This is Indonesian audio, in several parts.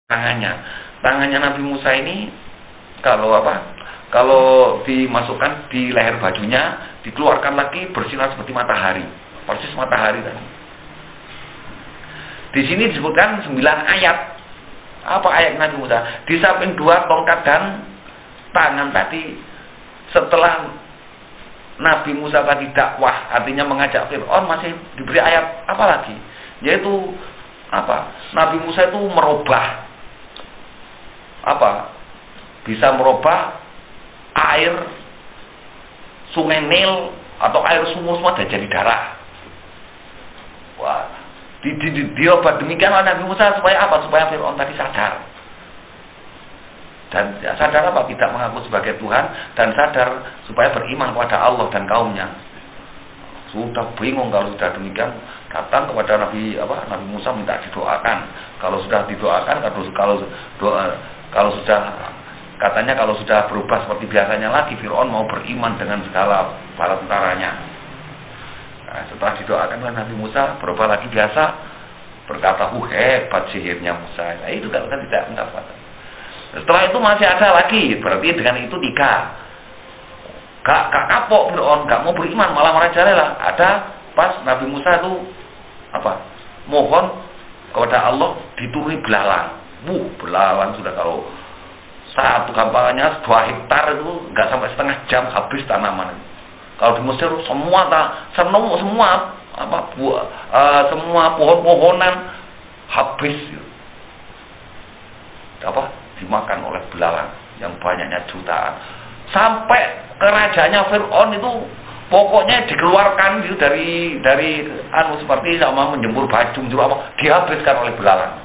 tangannya. Tangannya Nabi Musa ini kalau dimasukkan di leher bajunya, dikeluarkan lagi bersinar seperti matahari, persis matahari tadi. Di sini disebutkan 9 ayat. Apa ayat Nabi Musa? Di samping 2 tongkat dan tangan tadi, setelah Nabi Musa tadi dakwah, artinya mengajak Fir'aun, masih diberi ayat apa lagi? Yaitu Nabi Musa itu merubah bisa merubah air sungai Nil atau air sumur semua dan jadi darah. Wah, dirubah demikian oleh Nabi Musa supaya apa? Supaya Fir'aun tadi sadar. Dan sadar apa? Tidak mengaku sebagai Tuhan, dan sadar supaya beriman kepada Allah dan kaumnya. Sudah bingung kalau sudah demikian, datang kepada Nabi Musa minta didoakan. Kalau sudah didoakan, kalau sudah berubah seperti biasanya lagi, Fir'aun mau beriman dengan segala bala tentaranya. Nah, setelah didoakan oleh Nabi Musa, berubah lagi biasa, berkata, hebat sihirnya Musa. Nah, itu kan tidak mendapat. Setelah itu masih ada lagi, berarti dengan itu 3. Gak kapok Fir'aun, gak mau beriman, malah merajalela. Ada pas Nabi Musa itu mohon kepada Allah dituruni belalang. Belalang sudah, kalau satu gampangannya 2 hektar itu nggak sampai setengah jam habis tanaman. Kalau di Mesir semua pohon-pohonan habis dimakan oleh belalang yang banyaknya jutaan. Sampai kerajaannya Fir'aun itu pokoknya dikeluarkan gitu dari seperti sama menjemur baju dihabiskan oleh belalang.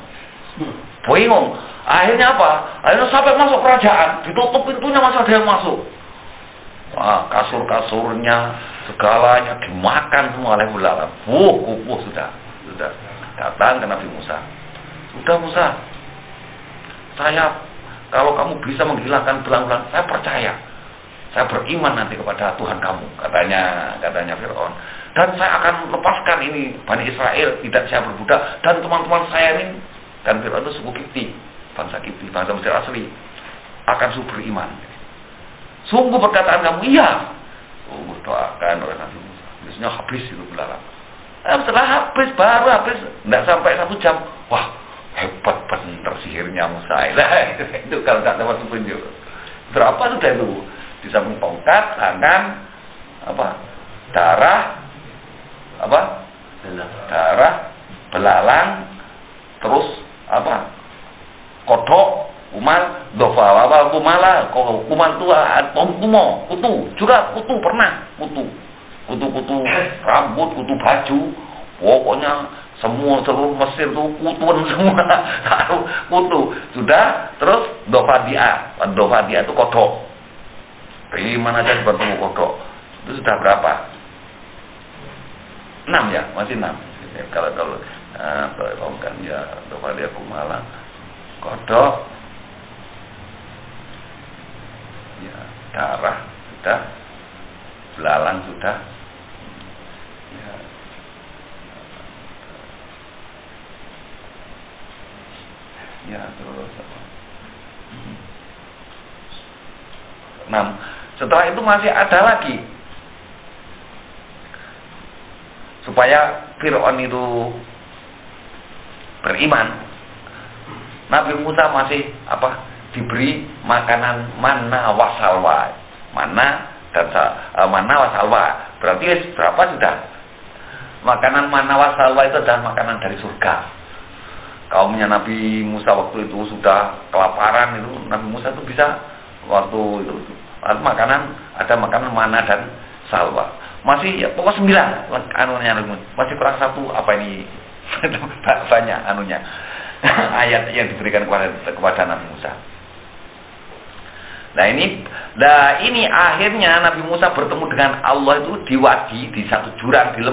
Bingung. Akhirnya akhirnya sampai masuk kerajaan, ditutup pintunya, masih ada yang masuk. Wah, kasur-kasurnya segalanya dimakan semua oleh belalang. Kupuh sudah datang ke Nabi Musa. Sudah Musa, kalau kamu bisa menghilangkan belang-belang, saya percaya. Saya beriman nanti kepada Tuhan kamu, katanya Fir'aun. Dan saya akan lepaskan ini Bani Israel, tidak saya berbudak, dan teman-teman saya ini, dan Fir'aun itu suku Kipti, bangsa Mesir asli, akan beriman. Sungguh perkataan kamu, iya. Doakan oleh Nabi Musa. Biasanya habis itu belalang. Setelah baru habis, tidak sampai 1 jam. Wah, hebat benar sihirnya Musa. Itu kalau tidak dapat petunjuk. Berapa sudah itu? Di samping tongkat, tangan, darah, belalang, terus kodok, kuman, kuman tua, kutu, juga kutu pernah, kutu rambut, kutu baju, pokoknya seluruh Mesir itu kutuan semua, kutu. Sudah, terus dofadia itu kodok. Mana aja bertemu kodok. Itu sudah berapa? 6 ya, masih 6. Kalau kan ya dofadia kumala, kodok, ya darah sudah, belalang sudah, ya terus 6. Setelah itu masih ada lagi, supaya Fir'aun itu beriman. Nabi Musa masih diberi makanan manna wasalwa. Manna wasalwa. Berarti berapa sudah? Makanan manna wasalwa itu adalah makanan dari surga. Kaumnya Nabi Musa waktu itu sudah kelaparan, itu Nabi Musa itu bisa waktu itu ada makanan mana dan salwa. Masih pokok 9 masih kurang 1 banyak ayat yang diberikan kepada Nabi Musa. Nah ini akhirnya Nabi Musa bertemu dengan Allah itu di wadi, di satu jurang, di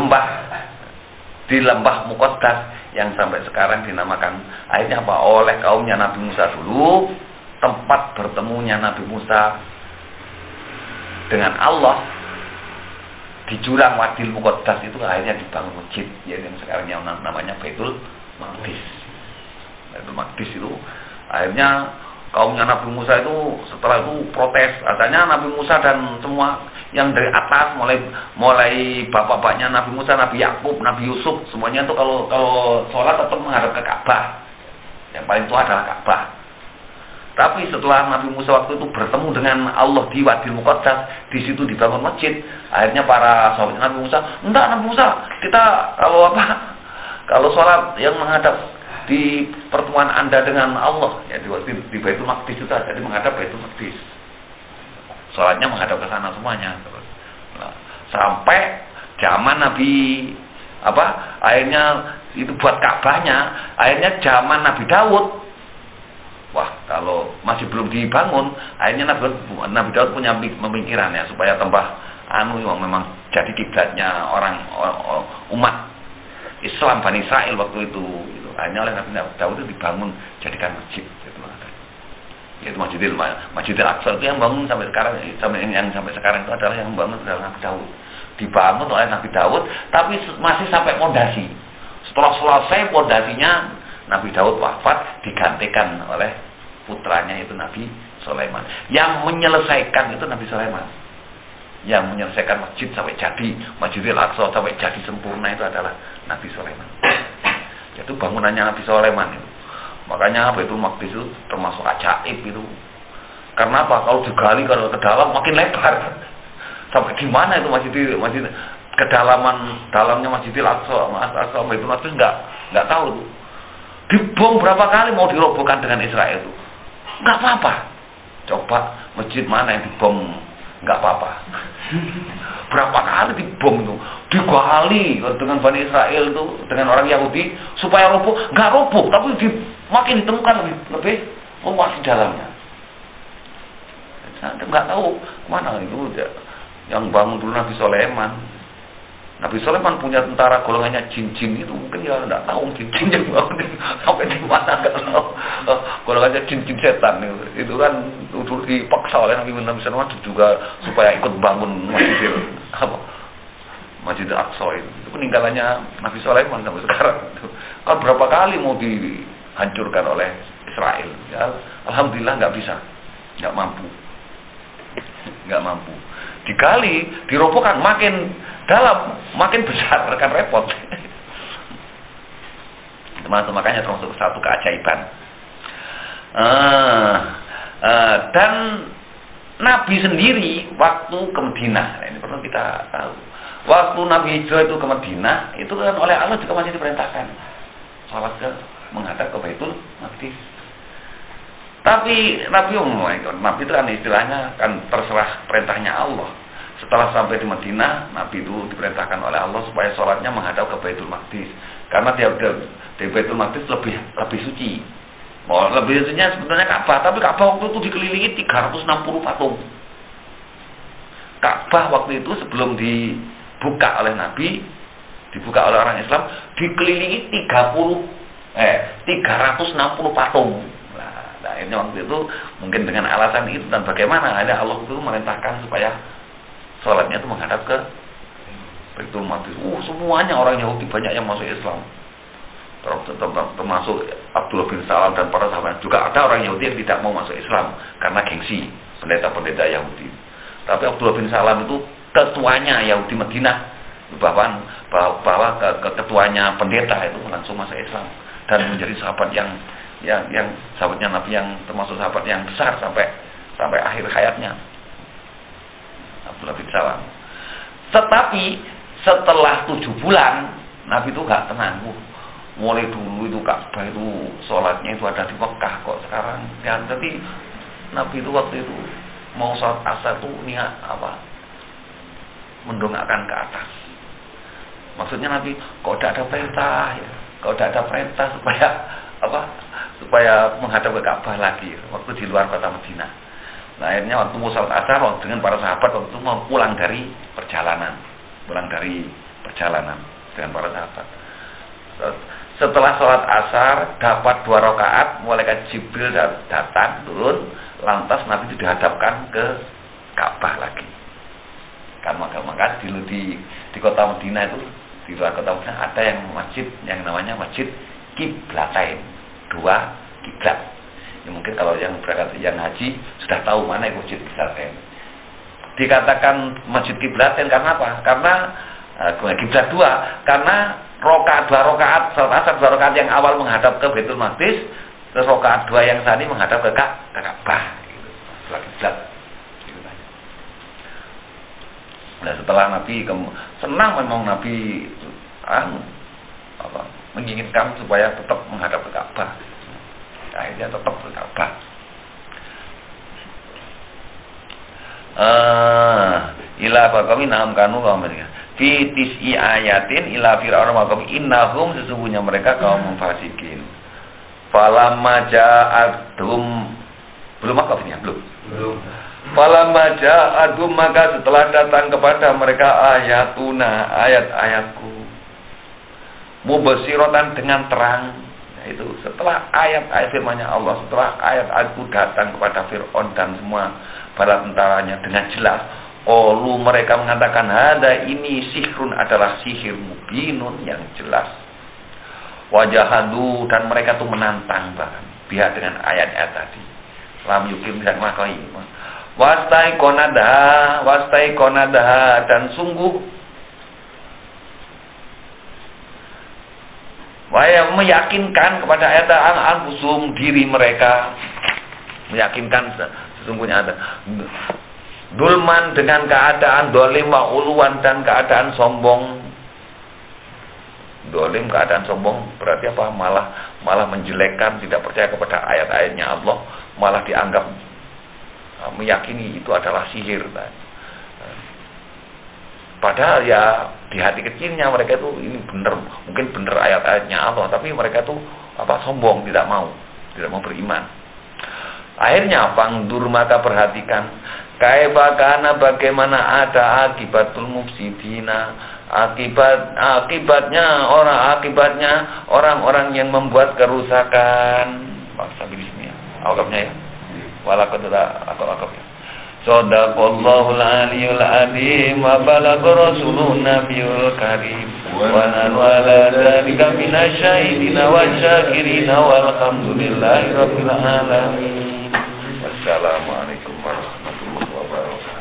lembah Muqaddas yang sampai sekarang dinamakan akhirnya oleh kaumnya Nabi Musa dulu, tempat bertemunya Nabi Musa dengan Allah di jurang Wadil Muqaddas itu akhirnya dibangun masjid yang sekarang yang namanya Baitul Maqdis. Baitul Maqdis itu Akhirnya kaumnya Nabi Musa itu setelah itu protes. Katanya Nabi Musa dan semua yang dari atas, mulai bapak-bapaknya Nabi Musa, Nabi Yakub, Nabi Yusuf, semuanya itu kalau sholat tetap menghadap ke Ka'bah. Yang paling tua adalah Ka'bah. Tapi setelah Nabi Musa waktu itu bertemu dengan Allah di Wadil Muqaddas, di situ dibangun masjid. Akhirnya para sahabat Nabi Musa, enggak Nabi Musa, kita kalau sholat yang menghadap di pertemuan Anda dengan Allah, ya di Baitul Maqdis itu jadi menghadap Baitul Maqdis. Sholatnya menghadap ke sana semuanya. Nah, sampai zaman Nabi akhirnya itu buat Ka'bahnya, akhirnya zaman Nabi Daud. Wah, kalau masih belum dibangun, akhirnya Nabi Daud punya pemikiran ya supaya tambah yang memang jadi kiblatnya orang umat Islam Bani Israel waktu itu. Akhirnya oleh Nabi Daud itu dibangun jadikan masjid. Yaitu Masjidil Aqsa itu yang bangun sampai sekarang, yang sampai sekarang itu adalah yang bangun adalah Nabi Daud. Dibangun oleh Nabi Daud, tapi masih sampai pondasi. Setelah selesai pondasinya, Nabi Daud wafat, digantikan oleh putranya itu Nabi Sulaiman. Yang menyelesaikan itu Nabi Sulaiman. Yang menyelesaikan masjid sampai jadi, Masjidil Aqsa sampai jadi sempurna itu adalah Nabi Sulaiman. Itu bangunannya Nabi Sulaiman itu. Makanya Baitul Maqdis itu termasuk ajaib itu. Karena apa? Kalau digali kalau ke dalam makin lebar. Sampai di mana itu masjid dalamnya Masjidil Aqsa, Baitul Maqdis enggak tahu tuh. Dibom berapa kali mau dirobohkan dengan Israel itu. Enggak apa-apa. Coba masjid mana yang dibom enggak apa-apa. Berapa kali dibom itu. Digali dengan Bani Israel itu, dengan orang Yahudi supaya roboh, enggak roboh, tapi makin ditemukan lebih luas di dalamnya. Saya enggak tahu kemana itu yang bangun dulu Nabi Sulaiman. Nabi Sulaiman punya tentara golongannya jin-jin itu mungkin ya enggak tahu jin-jin yang bangun sampai di mana enggak tahu. Golongannya jin-jin setan itu kan dulu dipaksa oleh Nabi Sulaiman juga supaya ikut bangun Masjid Aqsa itu peninggalannya Nabi Sulaiman sampai sekarang. Kan berapa kali mau dihancurkan oleh Israel? Ya, alhamdulillah enggak bisa, enggak mampu. Digali, dirobohkan makin dalam, makin besar, kan repot. Makanya termasuk satu keajaiban. Dan Nabi sendiri waktu ke Madinah, ini perlu kita tahu. Waktu Nabi hijrah itu ke Madinah, itu kan oleh Allah juga masih diperintahkan salat menghadap ke Baitul Maqdis. Tapi Nabi itu kan istilahnya kan terserah perintahnya Allah. Setelah sampai di Madinah, Nabi itu diperintahkan oleh Allah supaya sholatnya menghadap ke Baitul Maqdis. Karena di Baitul Maqdis lebih suci. Lebih sucinya sebenarnya Ka'bah, tapi Ka'bah waktu itu dikelilingi 360 patung. Ka'bah waktu itu sebelum dibuka oleh Nabi, dibuka oleh orang Islam, dikelilingi 360 patung. Nah, akhirnya waktu itu mungkin dengan alasan itu dan bagaimana ada Allah itu merintahkan supaya sholatnya itu menghadap ke Baitul Maqdis. Semuanya orang Yahudi banyak yang masuk Islam. Termasuk Abdullah bin Salam dan para sahabat. Juga ada orang Yahudi yang tidak mau masuk Islam karena gengsi, pendeta-pendeta Yahudi. Tapi Abdullah bin Salam itu ketuanya Yahudi Madinah, bahwa ketuanya pendeta itu langsung masuk Islam dan menjadi sahabat yang sahabatnya Nabi yang termasuk sahabat yang besar sampai akhir hayatnya. Abdullah bin Salam. Tetapi setelah 7 bulan Nabi itu gak tenang. Mulai dulu itu Ka'bah itu sholatnya itu ada di Mekah kok sekarang kan. Jadi Nabi itu waktu itu mau sholat asar itu niat mendongakkan ke atas. Maksudnya Nabi kok tidak ada perintah ya, kok tidak ada perintah supaya menghadap ke Ka'bah lagi waktu di luar kota Madinah. Nah, akhirnya waktu mau sholat asar dengan para sahabat waktu itu mau pulang dari perjalanan dengan para sahabat. Setelah sholat asar dapat 2 rakaat, malaikat Jibril datang turun, lantas Nabi itu dihadapkan ke Ka'bah lagi. Kan maka dulu di kota Madinah itu, di luar kota Madinah ada yang masjid yang namanya Masjid Qiblatain, 2 kiblat. Ya, mungkin kalau yang berangkat yang haji sudah tahu mana itu masjid kiblatain. Dikatakan masjid kiblatain karena apa? Karena kiblat dua, karena dua rakaat salat asar, 2 rakaat yang awal menghadap ke Baitul Maqdis, terus rakaat 2 yang tadi menghadap ke Ka'bah, gitu. Dua kiblat. Gitu. Nah, setelah Nabi senang memang Nabi menginginkan supaya tetap menghadap ke Ka'bah. Akhirnya tetap ke Ka'bah. Ila faqami na'am kanu kaum mereka. Fi tis'i ayatin ila fir'auna wa qaum innahum, sesungguhnya mereka kaum fasikin. Falamma ja'adhum, belum makafnya belum. Falamma ja'adhum, maka setelah datang kepada mereka ayatuna, ayat-ayatku, mubashiratan, dengan terang. Itu setelah ayat-ayat firman-Nya Allah, setelah ayat-ayatku datang kepada Fir'aun dan semua para tentaranya dengan jelas, mereka mengatakan hada, ini sihrun, adalah sihir mubinun, yang jelas. Wajahadu, dan mereka tuh menantang bahkan biar dengan ayat-ayat tadi. Lam yukim dan makai. Wastai konadaha, dan sungguh meyakinkan kepada ayat al-anfusum, diri mereka, meyakinkan sesungguhnya ada dulman, dengan keadaan dolim, wa uluan, dan keadaan sombong. Dolim, keadaan sombong, berarti apa? Malah menjelekkan, tidak percaya kepada ayat-ayatnya Allah, malah dianggap meyakini itu adalah sihir. Padahal ya di hati kecilnya mereka itu ini benar, mungkin benar ayat-ayatnya Allah, tapi mereka tuh sombong, tidak mau beriman. Akhirnya pangdur, maka perhatikan, kaibakana, bagaimana ada akibatul mufsidina, akibatnya orang-orang yang membuat kerusakan. Maksa bismillah. Awalnya ya. Walakad akab ya. Sadaqallahul aliyul azim wa balagha rasulun nabiyul karim wa nahnu ala dzalika minasyahidina wasyakirina walhamdulillahi rabbil alamin. Wassalamualaikum warahmatullahi wabarakatuh.